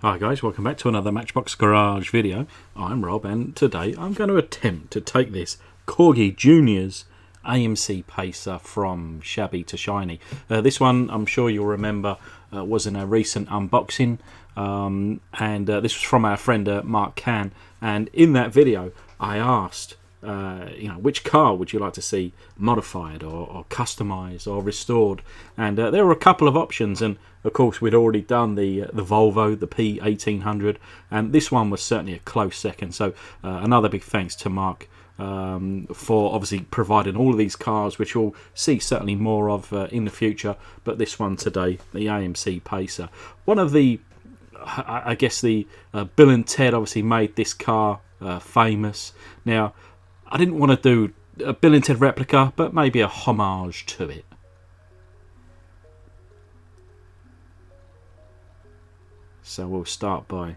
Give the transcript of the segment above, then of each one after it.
Hi guys, welcome back to another Matchbox Garage video. I'm Rob and today I'm going to attempt to take this Corgi Junior's AMC Pacer from shabby to shiny. This one, I'm sure you'll remember, was in a recent unboxing, and this was from our friend Mark Cann. And in that video I asked which car would you like to see modified or customized or restored, and there were a couple of options, and of course we'd already done the Volvo, the P1800, and this one was certainly a close second. So another big thanks to Mark for obviously providing all of these cars, which we'll see certainly more of in the future, but this one today, the AMC Pacer. One of the, I guess the Bill and Ted obviously made this car famous. Now I didn't want to do a Bill and Ted replica, but maybe a homage to it. So we'll start by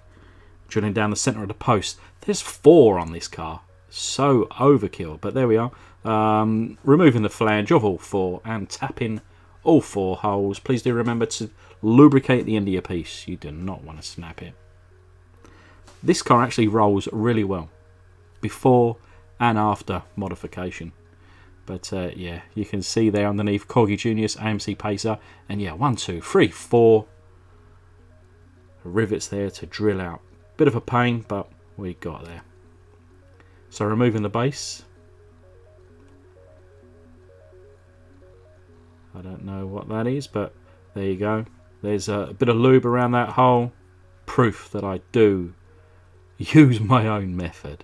drilling down the centre of the post. There's 4 on this car. So overkill, but there we are. Removing the flange of all 4 and tapping all 4 holes. Please do remember to lubricate the end of your piece. You do not want to snap it. This car actually rolls really well before and after modification, but yeah, you can see there underneath Corgi Junior's AMC Pacer, and yeah, 1, 2, 3, 4 rivets there to drill out. Bit of a pain, but we got there. So removing the base, I don't know what that is, but there you go. There's a bit of lube around that hole, proof that I do use my own method.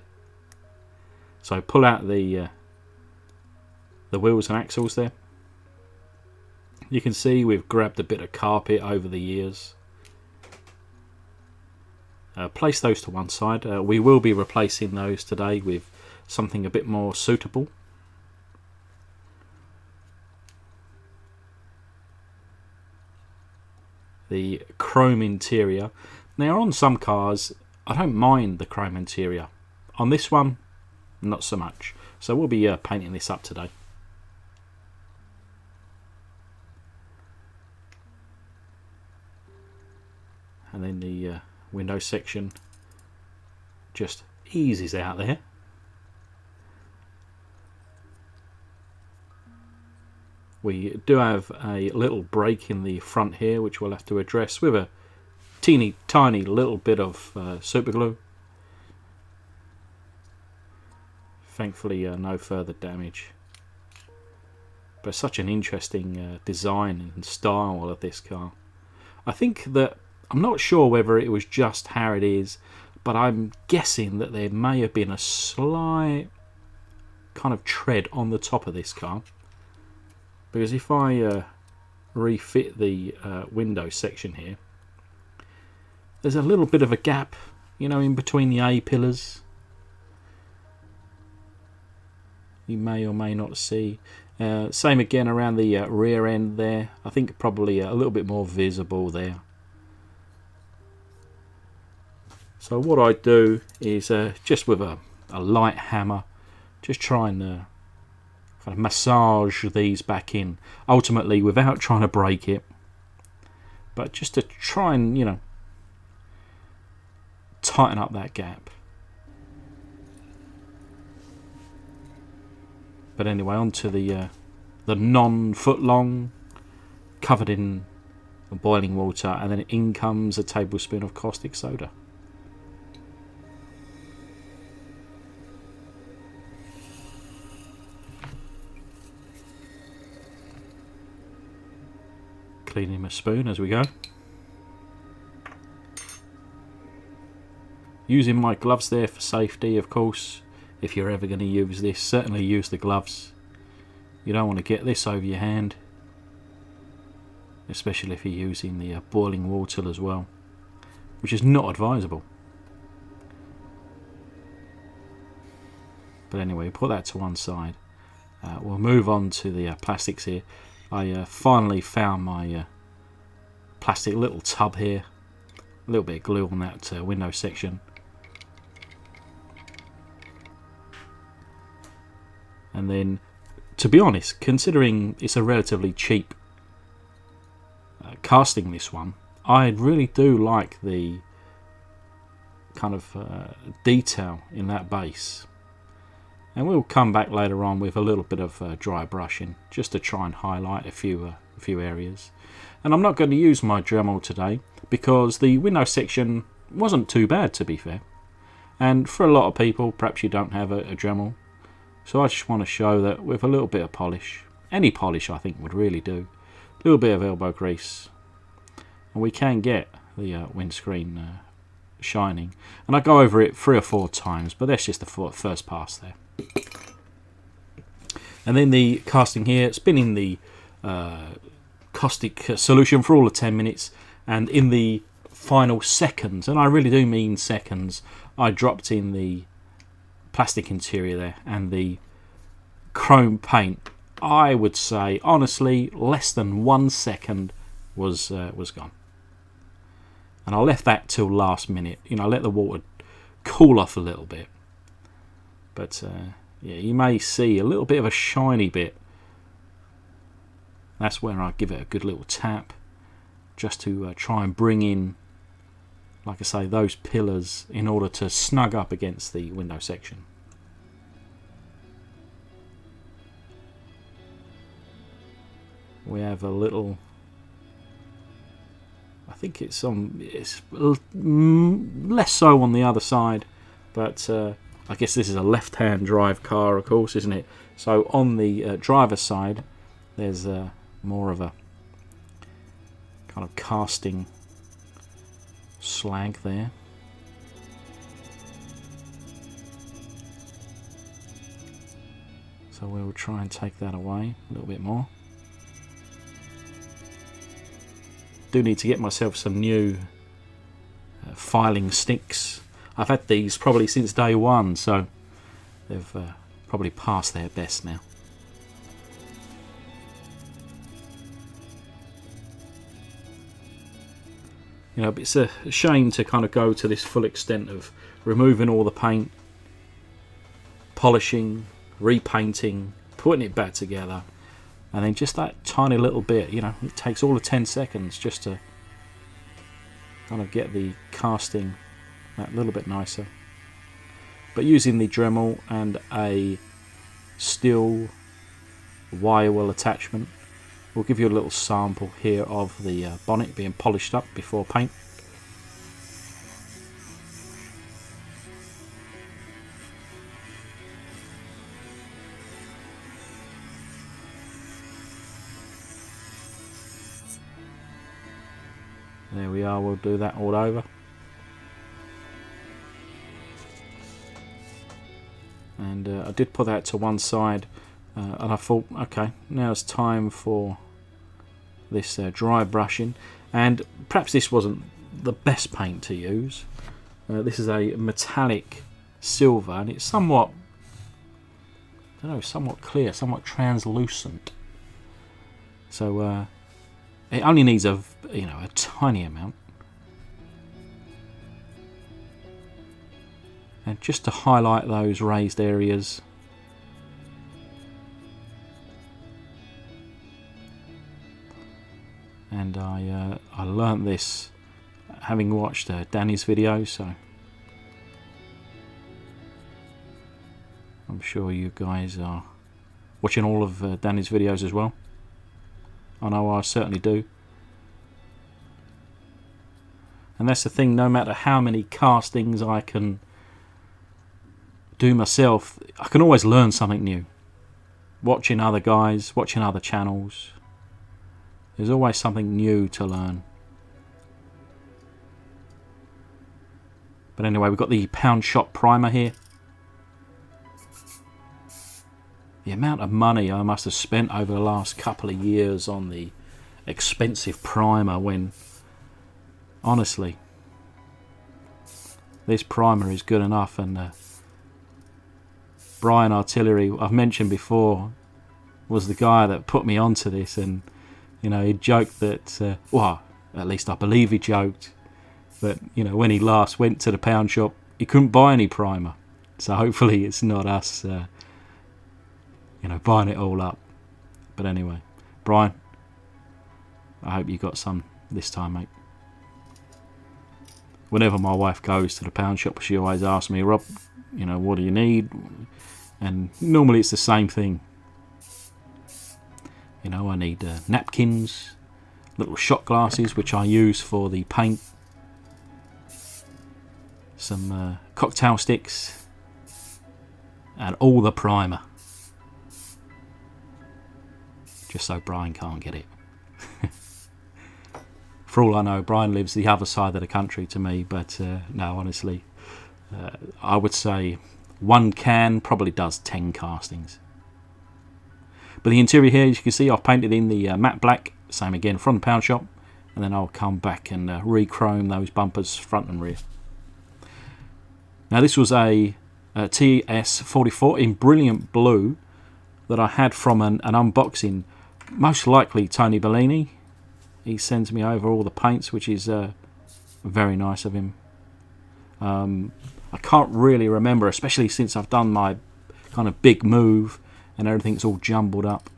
So pull out the wheels and axles there. You can see we've grabbed a bit of carpet over the years. Place those to one side. We will be replacing those today with something a bit more suitable. The chrome interior. Now on some cars I don't mind the chrome interior. On this one, not so much. So we'll be painting this up today. And then the window section just eases out there. We do have a little break in the front here, which we'll have to address with a teeny tiny little bit of super glue. Thankfully no further damage, but such an interesting design and style of this car. I think that, I'm not sure whether it was just how it is, but I'm guessing that there may have been a slight kind of tread on the top of this car, because if I refit the window section here, there's a little bit of a gap, you know, in between the A-pillars. You may or may not see. Same again around the rear end there. I think probably a little bit more visible there. So what I do is just with a light hammer, just try and kind of massage these back in. Ultimately, without trying to break it, but just to try and, you know, tighten up that gap. But anyway, onto the non-foot long, covered in boiling water, and then in comes a tablespoon of caustic soda. Cleaning my spoon as we go. Using my gloves there for safety, of course. If you're ever going to use this, certainly use the gloves. You don't want to get this over your hand, especially if you're using the boiling water as well, which is not advisable. But anyway, put that to one side. We'll move on to the plastics here. I finally found my plastic little tub here. A little bit of glue on that window section. And then, to be honest, considering it's a relatively cheap casting, this one, I really do like the kind of detail in that base. And we'll come back later on with a little bit of dry brushing just to try and highlight a few areas. And I'm not going to use my Dremel today because the window section wasn't too bad, to be fair. And for a lot of people, perhaps you don't have a Dremel, so I just want to show that with a little bit of polish, any polish I think would really do, a little bit of elbow grease, and we can get the windscreen shining. And I go over it 3 or 4 times, but that's just the first pass there. And then the casting here, spinning the caustic solution for all of 10 minutes, and in the final seconds, and I really do mean seconds, I dropped in the plastic interior there and the chrome paint. I would say honestly less than 1 second was gone, and I left that till last minute, you know, let the water cool off a little bit. But yeah, you may see a little bit of a shiny bit. That's where I give it a good little tap, just to try and bring in, like I say, those pillars in order to snug up against the window section. We have a little, I think it's less so on the other side, but I guess this is a left-hand drive car, of course, isn't it? So on the driver's side, there's more of a kind of casting slag there. So we'll try and take that away a little bit more. Do need to get myself some new filing sticks. I've had these probably since day one, so they've probably passed their best now. You know, it's a shame to kind of go to this full extent of removing all the paint, polishing, repainting, putting it back together, and then just that tiny little bit, you know, it takes all of 10 seconds just to kind of get the casting that little bit nicer. But using the Dremel and a steel wire well attachment, we'll give you a little sample here of the bonnet being polished up before paint. There we are, we'll do that all over. And I did put that to one side, and I thought, okay, now it's time for this dry brushing. And perhaps this wasn't the best paint to use. This is a metallic silver, and it's somewhat, I don't know, somewhat clear, somewhat translucent. So it only needs a tiny amount. And just to highlight those raised areas. And I learnt this having watched Danny's video, so I'm sure you guys are watching all of Danny's videos as well. I know I certainly do. And that's the thing, no matter how many castings I can do myself, I can always learn something new. Watching other guys, watching other channels, there's always something new to learn. But anyway, we've got the pound shop primer here. The amount of money I must have spent over the last couple of years on the expensive primer, when honestly this primer is good enough. And Brian Artillery, I've mentioned before, was the guy that put me onto this, and you know, he joked that well, at least I believe he joked that, you know, when he last went to the pound shop he couldn't buy any primer. So hopefully it's not us you know, buying it all up. But anyway, Brian, I hope you got some this time, mate. whenever my wife goes to the pound shop, she always asks me, Rob, you know, what do you need? And normally it's the same thing. You know, I need napkins, little shot glasses which I use for the paint, some cocktail sticks, and all the primer, just so Brian can't get it. For all I know, Brian lives the other side of the country to me, but no, honestly, I would say one can probably does 10 castings. But the interior here, as you can see, I've painted in the matte black, same again from the pound shop, and then I'll come back and re-chrome those bumpers front and rear. Now this was a TS44 in brilliant blue that I had from an unboxing, most likely Tony Bellini. He sends me over all the paints, which is very nice of him. I can't really remember, especially since I've done my kind of big move and everything's all jumbled up.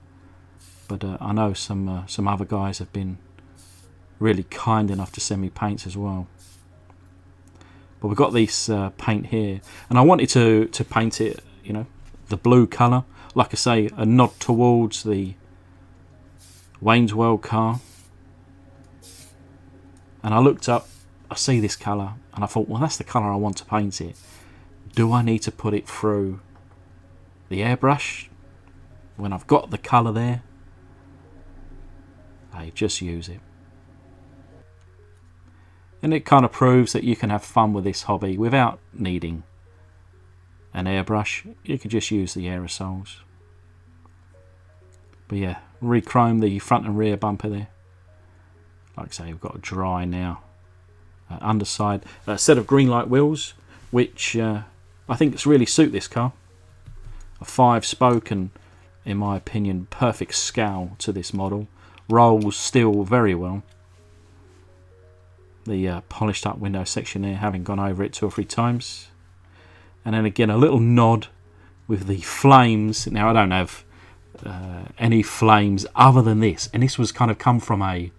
But I know some other guys have been really kind enough to send me paints as well. But we've got this paint here, and I wanted to paint it, you know, the blue colour. Like I say, a nod towards the Wayne's World car. And I looked up, I see this colour, and I thought, well, that's the colour I want to paint it. Do I need to put it through the airbrush when I've got the colour there? I just use it. And it kind of proves that you can have fun with this hobby without needing an airbrush. You can just use the aerosols. But yeah, re-chrome the front and rear bumper there. Like I say, we've got to dry now. Underside, a set of green light wheels, which I think really suit this car. A 5-spoke and, in my opinion, perfect scale to this model. Rolls still very well. The polished up window section there, having gone over it 2 or 3 times. And then again, a little nod with the flames. Now I don't have any flames other than this, and this was kind of come from a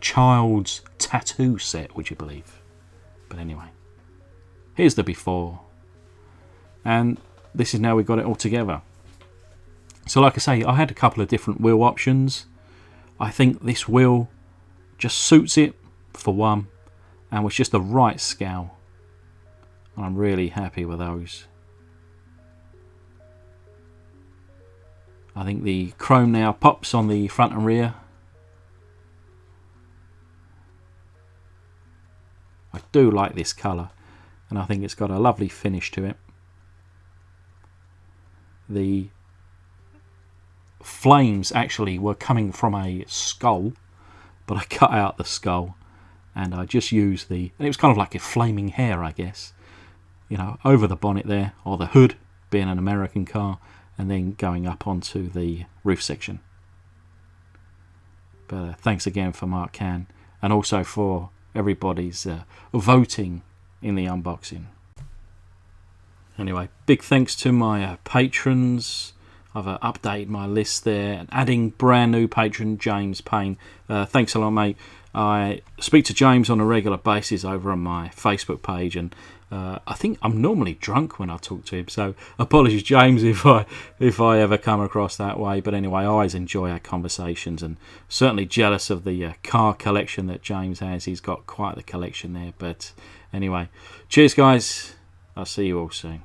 child's tattoo set, would you believe? But anyway, here's the before, and this is now we've got it all together. So like I say, I had a couple of different wheel options. I think this wheel just suits it for one, and was just the right scale, and I'm really happy with those. I think the chrome now pops on the front and rear. I do like this colour, and I think it's got a lovely finish to it. The flames actually were coming from a skull, but I cut out the skull and I just used and it was kind of like a flaming hair, I guess, you know, over the bonnet there, or the hood, being an American car, and then going up onto the roof section. But thanks again for Mark Cann, and also for everybody's voting in the unboxing. Anyway, big thanks to my patrons. I've updated my list there and adding brand new patron James Payne. Thanks a lot, mate. I speak to James on a regular basis over on my Facebook page, and I think I'm normally drunk when I talk to him, so apologies, James, if I ever come across that way. But anyway, I always enjoy our conversations, and certainly jealous of the car collection that James has. He's got quite the collection there. But anyway, cheers guys, I'll see you all soon.